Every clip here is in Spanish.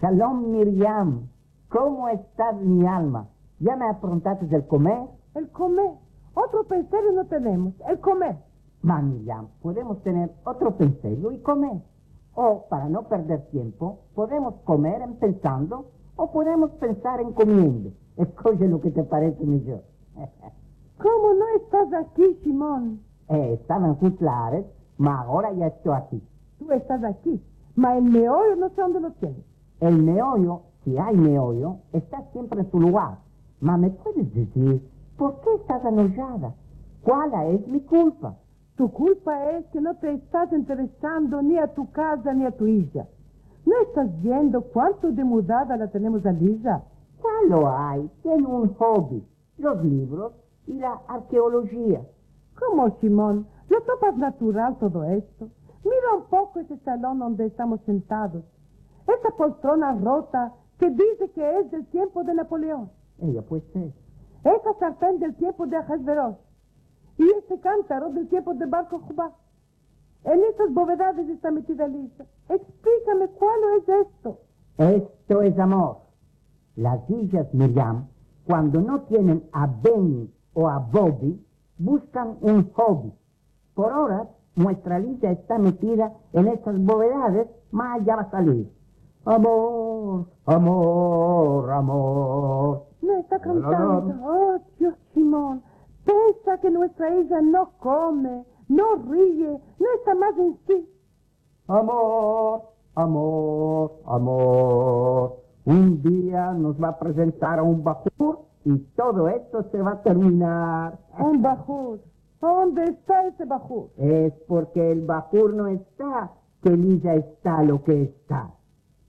Shalom, Miriam. ¿Cómo estás, mi alma? ¿Ya me preguntaste del comer? El comer. Otro penserio no tenemos. El comer. Ma, Miriam, podemos tener otro penserio y comer. O, para no perder tiempo, podemos comer en pensando o podemos pensar en comiendo. Escoge lo que te parece mejor. ¿Cómo no estás aquí, Simón? Estaba en Jutlares, ma ahora ya estoy aquí. Tú estás aquí, ma el meollo no sé dónde lo tienes. El meollo, si hay meollo, está siempre en su lugar. Ma, ¿me puedes decir por qué estás enojada? ¿Cuál es mi culpa? Tu culpa es que no te estás interesando ni a tu casa ni a tu hija. ¿No estás viendo cuánto de mudada la tenemos a Lisa? ¿Cuál lo hay? Tiene un hobby, los libros y la arqueología. ¿Cómo, Simón? ¿Lo topas natural todo esto? Mira un poco ese salón donde estamos sentados. Esa poltrona rota que dice que es del tiempo de Napoleón. Ella puede ser. Esa sartén del tiempo de Ahasveros. Y ese cántaro del tiempo de Bar Kokhba. En esas bóvedas está metida Lisa. Explícame cuál es esto. Esto es amor. Las hijas Miriam, cuando no tienen a Benny o a Bobby, buscan un hobby. Por ahora, nuestra Lisa está metida en estas bóvedas, mas ya va a salir. Amor, amor, amor. No está cantando. Oh, Dios, Simón. Piensa que nuestra hija no come, no ríe, no está más en sí. Amor, amor, amor. Un día nos va a presentar a un bajur y todo esto se va a terminar. Un bajur. ¿Dónde está ese bajur? Es porque el bajur no está, que Lisa está lo que está.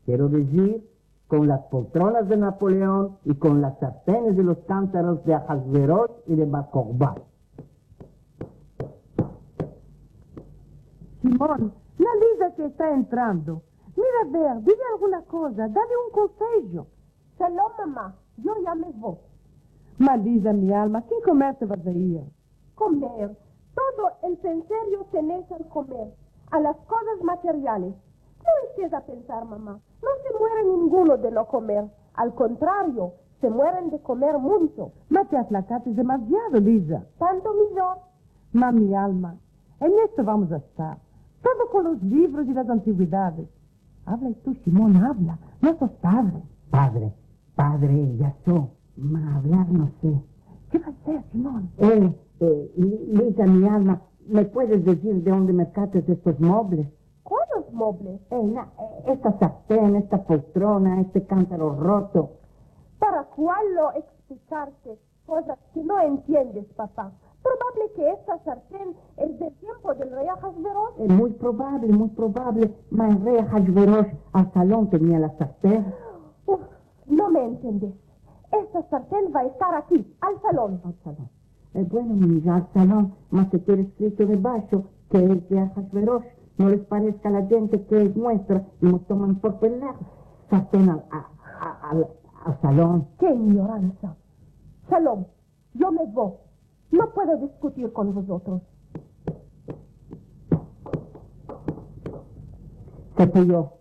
Quiero decir, con las poltronas de Napoleón y con las sartenes de los cántaros de Ahasveros y de Bar Kokhba. Simón, la Lisa que está entrando. Mira, a ver, dile alguna cosa, dale un consejo. Shalom, mamá. Yo ya me voy. Ma Lisa, mi alma, ¿qué comer te vas a ir? Comer. Todo el penserio tenés al comer. A las cosas materiales. No estés a pensar, mamá. No se muere ninguno de no comer. Al contrario, se mueren de comer mucho. Ma te aflacaste demasiado, Lisa. Tanto mejor. Ma, mi alma, en esto vamos a estar. Todo con los libros y las antigüedades. Habla y tú, Simón, habla. No sos padre. Padre, ya soy. Ma, hablar no sé. ¿Qué va a hacer, Simón? Lisa, mi alma, ¿me puedes decir de dónde me sacaste estos muebles? ¿Cuáles muebles? Esta sartén, esta poltrona, este cántaro roto. ¿Para cuál lo explicarte? Cosas que no entiendes, papá. Probable que esta sartén es del tiempo del rey Ahasveros. Muy probable. Ma, el rey Ahasveros al salón tenía la sartén. Uf, no me entiendes. Esta sartén va a estar aquí, al salón. Al salón. Bueno, mi hija, al salón, mas se quiere escrito debajo que es de Ahasveros. No les parezca a la gente que es nuestra y nos toman por pendejos. Sartén al salón. ¡Qué ignorancia! Shalom, yo me voy. No puedo discutir con vosotros. Se fuyó.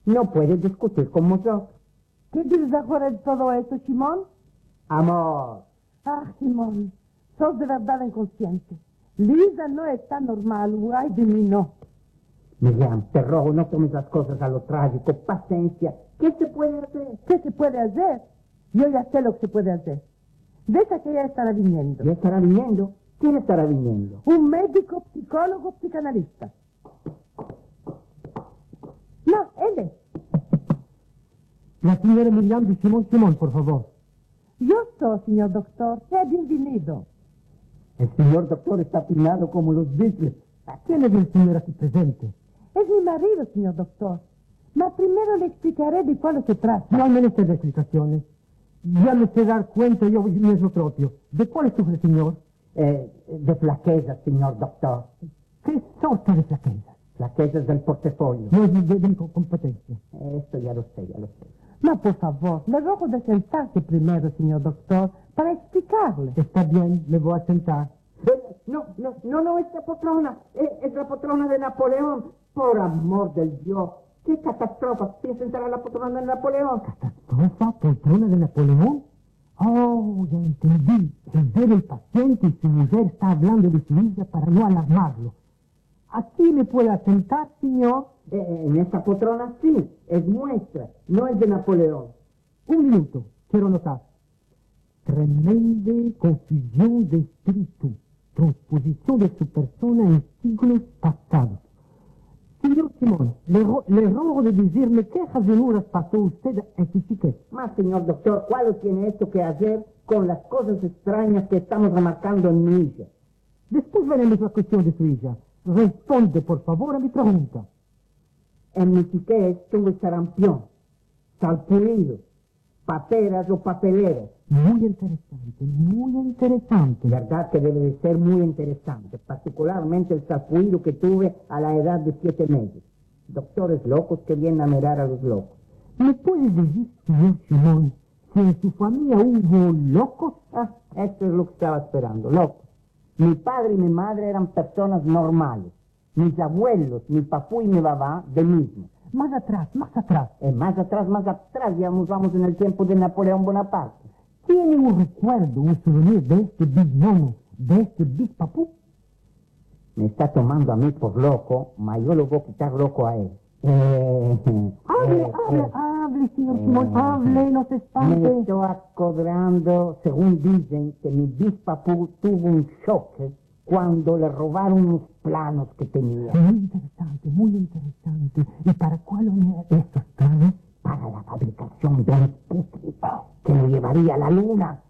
No puede discutir con nosotros. ¿Qué dices ahora de todo esto, Simón? Amor. Ah, Simón, sos de verdad inconsciente. Lisa no está normal, ay de mí no. Miriam, te rogo, no tomes las cosas a lo trágico. Paciencia. ¿Qué se puede hacer? ¿Qué se puede hacer? Yo ya sé lo que se puede hacer. Deja que ella estará viniendo. ¿Ya estará viniendo? ¿Quién estará viniendo? Un médico, psicólogo, psicanalista. No, él es. La señora Miriam de Simón, por favor. Yo soy, señor doctor. Sea bienvenido. El señor doctor está afinado como los Beatles. ¿Quién es el señor aquí presente? Es mi marido, señor doctor. Mas primero le explicaré de cuál se trata. No me necesito explicaciones. Ya me sé dar cuenta yo mismo propio. ¿De cuál sufre el señor? De flaqueza, señor doctor. ¿Qué son ustedes flaquezas? Flaquezas del portafolio. No es de mi competencia. Esto ya lo sé. No, por favor, le ruego de sentarse primero, señor doctor, para explicarle. Está bien, me voy a sentar. No, esta poltrona. Es la poltrona de Napoleón. Por amor del Dios. ¿Qué catástrofe? ¿Piensa entrar a la poltrona de Napoleón? ¿Catastrofa? ¿Poltrona de Napoleón? Oh, ya entendí. El ver el paciente y su mujer está hablando de su hija para no alarmarlo. ¿Aquí me puede sentar, señor? En esta poltrona sí, es nuestra, no es de Napoleón. Un minuto, quiero notar. Tremenda confusión de espíritu, transposición de su persona en siglos pasados. Señor Simón, le ruego de decirme qué razonuras pasó usted en su chiquete. Más, señor doctor, ¿cuál tiene esto que hacer con las cosas extrañas que estamos remarcando en mi hija? Después veremos la cuestión de su hija. Responde, por favor, a mi pregunta. En mi chiquete tuve sarampión, salpullido, pateras o papeleras. Muy interesante, muy interesante. Verdad que debe de ser muy interesante, particularmente el salpullido que tuve a la edad de 7 meses. Doctores locos que vienen a mirar a los locos. ¿Me puede decir, señor Simón, si en su familia hubo locos? Esto es lo que estaba esperando, locos. Mi padre y mi madre eran personas normales. Mis abuelos, mi papú y mi babá, de mismo. Más atrás, más atrás. Más atrás, ya nos vamos en el tiempo de Napoleón Bonaparte. ¿Tiene un recuerdo, un souvenir de este bisnono, de este bispapú? Me está tomando a mí por loco, mas yo lo voy a quitar loco a él. Hable, señor Simón, hable, no se Me espante. estoy acordando, según dicen, que mi bispapú tuvo un choque cuando le robaron unos planos que tenía. Muy interesante, muy interesante. ¿Y para cuál eran estos planos? Para la fabricación de un Sputnik que lo llevaría a la luna.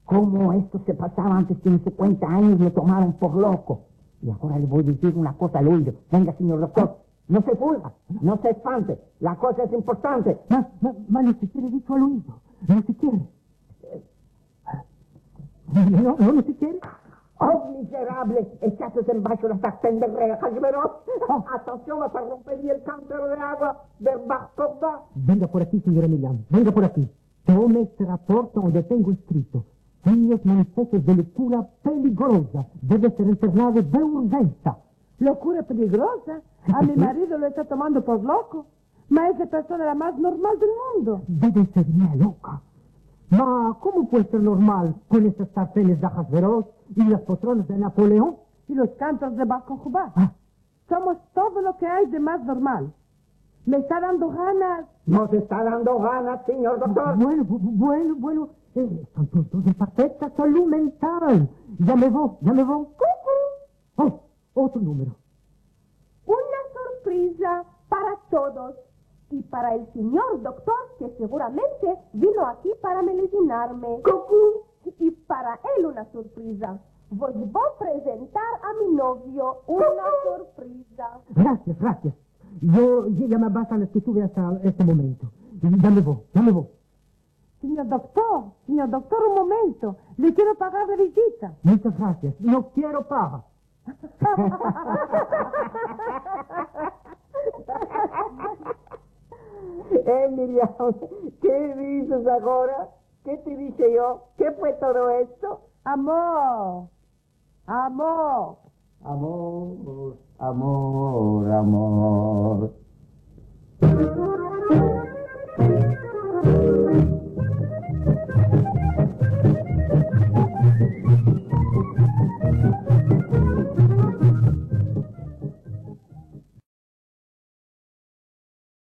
¿Cómo esto se pasaba antes que en 50 años me tomaron por loco? Y ahora le voy a decir una cosa al oído. Venga, señor doctor, no se pulga, no se espante. La cosa es importante. No se quiere dicho al oído. No se quiere. No se quiere. ¡Oh, miserable! Echaste en baixo de estas pendejas, Veros. Atención, vas a romper el cántaro de agua del Barcoba. Venga por aquí, señora Millán. Venga por aquí. Tome este reporte donde tengo escrito. Signos manifestos de locura peligrosa. Debe ser internado de urgencia. ¿Locura peligrosa? A mi marido lo está tomando por loco. Ma esa persona es la más normal del mundo. Debe ser una loca. Ma, ¿cómo puede ser normal con estas sartenes de ajas feroz y las poltronas de Napoleón? Y los cantos de Barcoba. Somos todo lo que hay de más normal. Me está dando ganas. Nos está dando ganas, señor doctor. Bueno. Están todos de perfecta salud mental. Ya me voy. Oh, otro número. Una sorpresa para todos. Y para el señor doctor, que seguramente vino aquí para medicinarme. ¡Cucú! Y para él una sorpresa. Voy a presentar a mi novio una sorpresa. Gracias. Yo ya me bastan las que tuve hasta este momento. Ya me voy. Señor doctor, un momento. Le quiero pagar la visita. Muchas gracias. No quiero paga. Miriam, ¿qué dices ahora? ¿Qué te dije yo? ¿Qué fue todo esto? Amor. Amor.